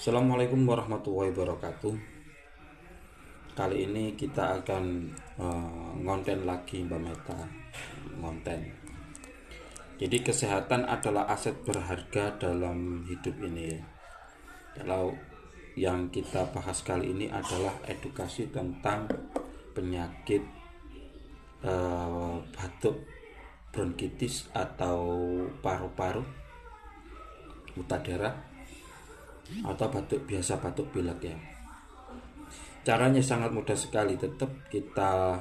Assalamualaikum warahmatullahi wabarakatuh. Kali ini kita akan ngonten lagi Mbak Meta. Ngonten. Jadi kesehatan adalah aset berharga dalam hidup ini. Kalau yang kita bahas kali ini adalah edukasi tentang penyakit batuk bronkitis atau paru-paru, muntah darah, atau batuk biasa, batuk pilek ya. Caranya sangat mudah sekali, tetap kita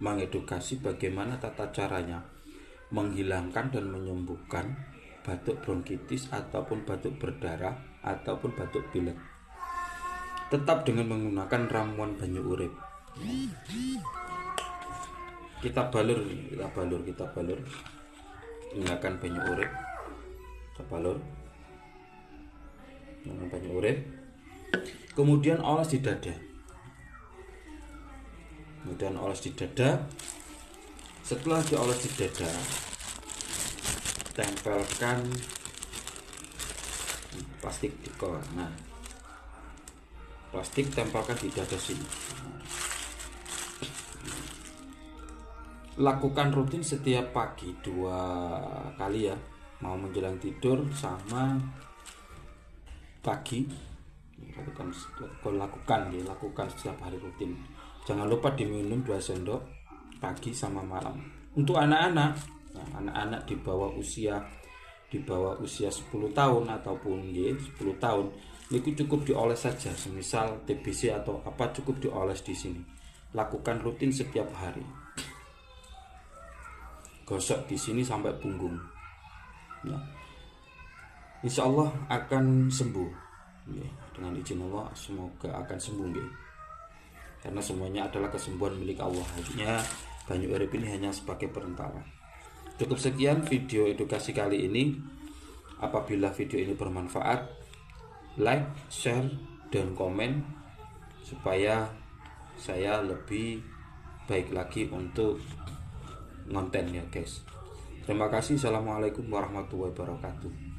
mengedukasi bagaimana tata caranya menghilangkan dan menyembuhkan batuk bronkitis ataupun batuk berdarah ataupun batuk pilek, tetap dengan menggunakan ramuan banyu urip. Kita balur gunakan banyu urip, kita balur dengan banyu urip, kemudian oles di dada. Setelah dioles di dada, tempelkan plastik dekor. Nah, plastik tempelkan di dada sini. Lakukan rutin setiap pagi 2 kali ya, mau menjelang tidur sama pagi. Lakukan setiap hari rutin. Jangan lupa diminum 2 sendok pagi sama malam. Untuk anak-anak, anak-anak di bawah usia 10 tahun ataupun 10 tahun, itu cukup dioles saja. Semisal TBC atau apa, cukup dioles di sini. Lakukan rutin setiap hari. Gosok di sini sampai punggung. Ya. Insya Allah akan sembuh. Ya, dengan izin Allah semoga akan sembuh ya. Karena semuanya adalah kesembuhan milik Allah. Hanya banyu urip ini hanya sebagai perantara. Cukup sekian video edukasi kali ini. Apabila video ini bermanfaat, like, share, dan komen supaya saya lebih baik lagi untuk ngonten ya guys. Terima kasih. Assalamualaikum warahmatullahi wabarakatuh.